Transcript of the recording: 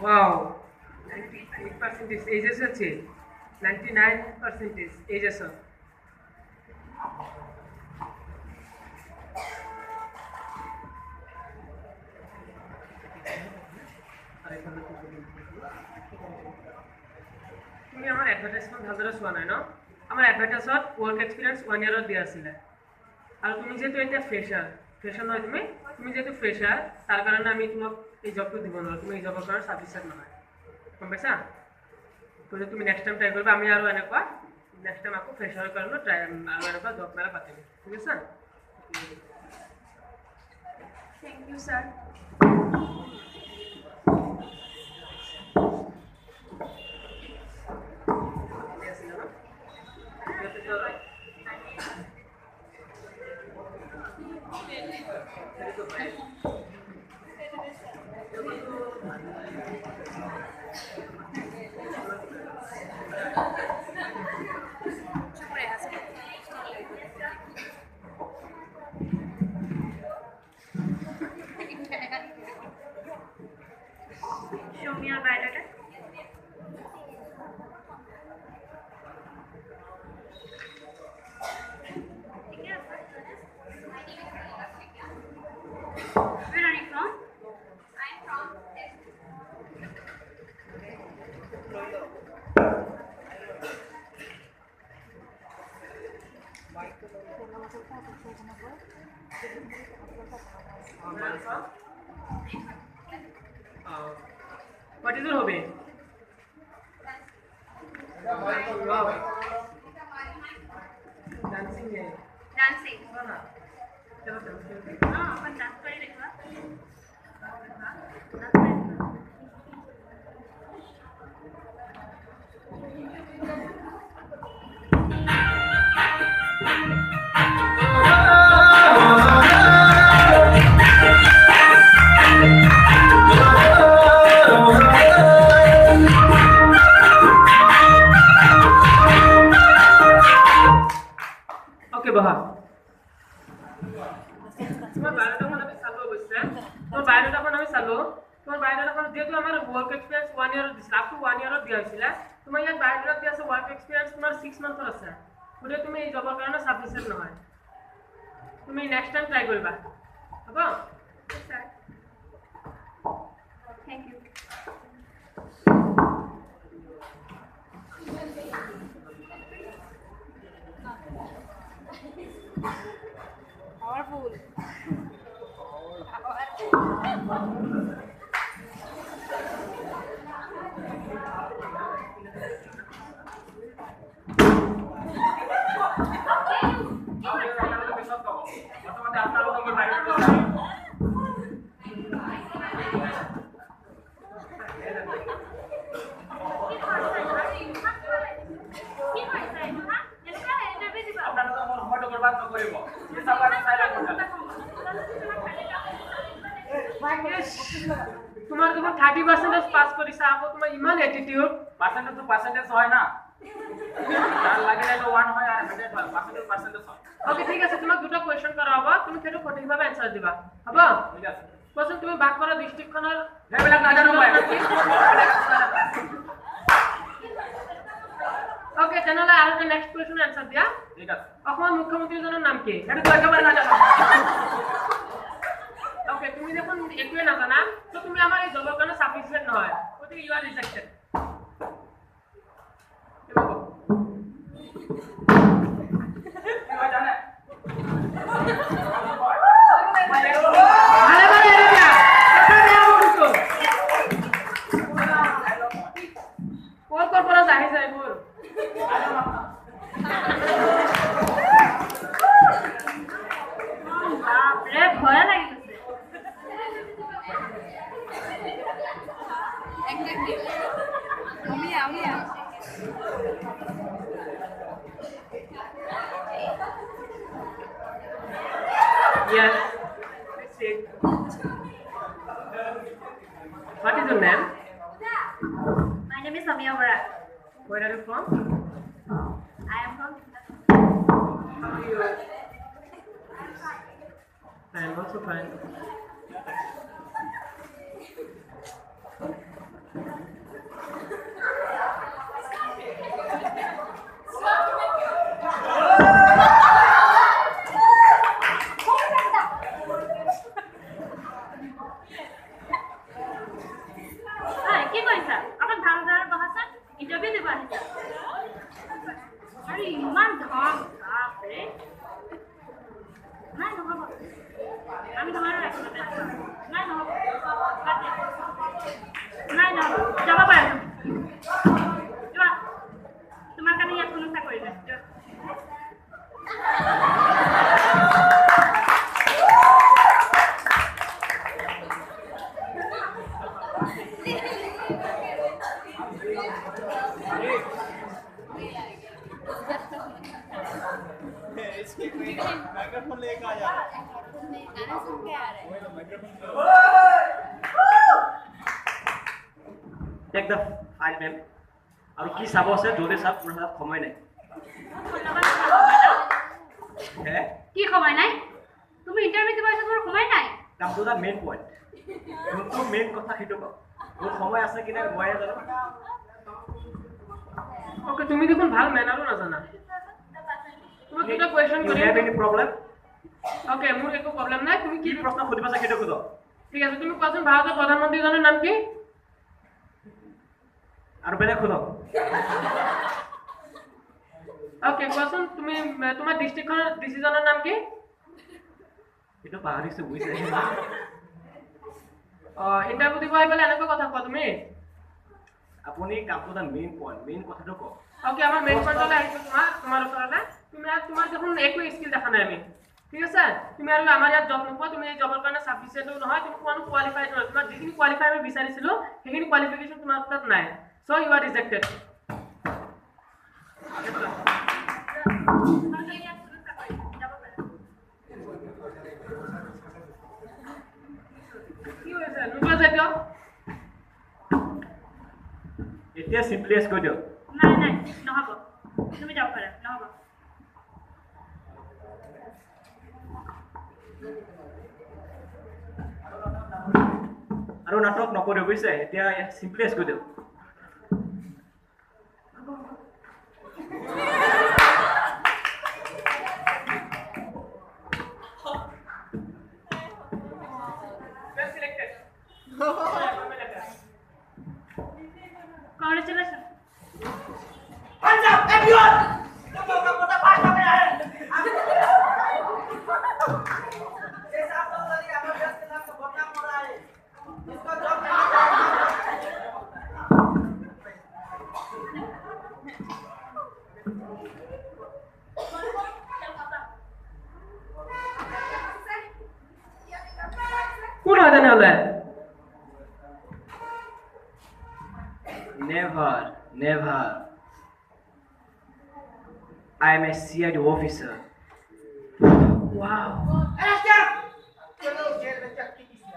Wow, 98% ages আছে, 99% age আছে। তুমি আমার এডভার্টাইজমেন্ট ভালদৰে চোৱা নাই ন? আমাৰ এডভাৰ্টাইজত ৱৰ্ক এক্সপিৰিয়েঞ্চ 1 ইয়াৰত দিয়া আছিলে। আৰু তুমি যেহেতু এতিয়া ফ্ৰেছাৰ নহয়, তুমি যেহেতু ফ্ৰেছাৰ, তাৰ কাৰণে আমি তোমাক এই জবটো দিব নোৱাৰোঁ। তুমি এই জবৰ কাৰণে চাৰ্ভিচেড নহয়, গম পাইছা? তো তুমি নেক্সট টাইম ট্ৰাই কৰিবা। আমি আৰু এনেকুৱা নেক্সট টাইম আকৌ ফ্ৰেছাৰৰ কাৰণে আৰু এনেকুৱা জব মেলা পাতিম, ঠিক আছে? Thank you, sir. Show me your biodata. Where are you from? I'm from What is your hobby? Dancing है। dancing. हाँ। चलो चलो। हाँ, अपन डांस कर ही देखा। Okay, बहा। তোমার বায়োডাটাখন আমি চালো অবশ্যই। তোমার বায়োডাটাখন আমি চালো। তোমার বায়োডাটাখন যেহেতু আমার ওয়ার্ক এক্সপিরিয়েন্স 1 ইয়ার দিছিল, আপ টু 1 ইয়ারত দিয়া হৈছিল। তোমাৰ ইয়াত বায়োডাটাত দিয়া আছে ওয়ার্ক এক্সপিরিয়েন্স তোমাৰ 6 মান্থৰ আছে। গতিকে তুমি এই জবৰ কাৰণে সাফিচিয়েন্ট নহয়। তুমি নেক্সট টাইম ট্ৰাই কৰিবা, হ'ব? Yes, sir. Thank you. Powerful. তোমাৰ দেখোন 30% পাস কৰিছা, আকৌ তোমাৰ ইমান এটিটিউড। পার্সেন্টেজ তো পার্সেন্টেজ হয় না, তার লাগে না 1 হয় আর 100 হয়, পার্সেন্টেজ হয়। ওকে, ঠিক আছে, তোমাক দুটা কোৱেশ্চন কৰা হ'ব, তুমি সেইটো সঠিকভাৱে এনসাৰ দিবা, হ'ব? ঠিক আছে। কোৱেশ্চন তুমি বাক কৰা ডিস্ট্ৰিক্টখনৰ এইবিলাক নাজানো মই। ওকে, তেনেহ'লে আৰু এটা নেক্সট কোৱেশ্চনৰ এনসাৰ দিয়া। ঠিক আছে। অসমৰ মুখ্যমন্ত্ৰীজনৰ নাম কি? এটা তো একেবারে নাজানো। ওকে, তুমি দেখোন একোৱে নাজানা, তো তুমি আমাৰ এই জবৰ কাৰণে সাফিচিয়েন্ট নহয়, গতিকে ইউ আৰ ৰিজেক্টেড। ভয় লাগি গৈছে। তুমি Yes. Let's see. What is your name? My name is Samia Vara. Where are you from? I am from How are you? I am also fine. Hi, কি কৰিছা? অকণ ভাল ধৰণে বহাচোন। ইণ্টাৰভিউ দিব আহিছা। আৰে ইমান ধম বাপৰে। নাই নহ'ব। আমি তোমাৰো ৰাখিবতে নাই নহ'ব। নাই নহ'ব। যাব পাৰা। যোৱা। তোমাৰ কাৰণে ইয়াত কোনো চাকৰি নাই। যোৱা। माइक्रोफोन लेकर आ जा गाना सुन के आ रहे हैं। টেক দ্য ফাইল মেম আৰু কি চাব আছে জলদি চাওক মোৰ হাতত সময় নাই হে কি সময় নাই? তুমি ইণ্টাৰভিউ দিব আহিছা, তোমাৰ সময় নাই? Come to the main point যোনটো মেইন কথা সেইটো কওক মোৰ সময় আছে কি নাই মইহে জানো Okay, তুমি দেখোন ভাল মেনাৰো নাজানা। তোমাক দুটা কোৱেশ্চন ইউ কৰিম। হেভ এনি প্ৰব্লেম Okay, মোৰ একো প্ৰব্লেম নাই। তুমি কি কি প্ৰশ্ন সুধিব আছে সেইটো সোধক ঠিক আছে, তুমি কোৱাচোন ভাৰতৰ প্ৰধানমন্ত্ৰীজনৰ নাম কি? আৰু বেলেগ সোধক Okay, কোৱাচোন তুমি তোমাৰ ডিষ্ট্ৰিক্টখনৰ ডিচিজনৰ নাম কি? সেইটো পাহৰিছো বুজিছে ইণ্টাৰভিউ দিব আহিলে এনেকুৱা কথা কোৱা তুমি। আপুনি come to the main point main কথাটো কওক Okay, আমাৰ মেইন পইণ্টলৈ আহিছোঁ তোমাৰ ওচৰলৈ। তোমাৰ দেখোন একো স্কিল দেখা নাই আমি। ঠিক আছে, তুমি আৰু আমাৰ ইয়াত জব নোপোৱা। তুমি এই জবৰ কাৰণে চাফিচিয়েণ্টো নহয়, তুমি কোনো কোৱালিফাইড নহয়। তোমাৰ যিখিনি কোৱালিফাই আমি বিচাৰিছিলোঁ সেইখিনি কোৱালিফিকেশ্যন তোমাৰ তাত নাই। চ' ইউ আৰ ৰিজেক্টেড। কি হৈছে নোপোৱা যে কিয়? এতিয়া চিম্পলিয়েষ্ট কৈ দিয়ক নাই নাই নহ'ব। তুমি যাব পাৰা। নহ'ব। আৰু নাটক নকৰিব বুজিছে এতিয়া চিম্পলিয়েষ্ট কৈ দিয়ক Well selected. Congratulations. কোন হয় তেনেহ'লে? Never, never. I am a CID officer. Wow. चलो जेल में चक्की किसी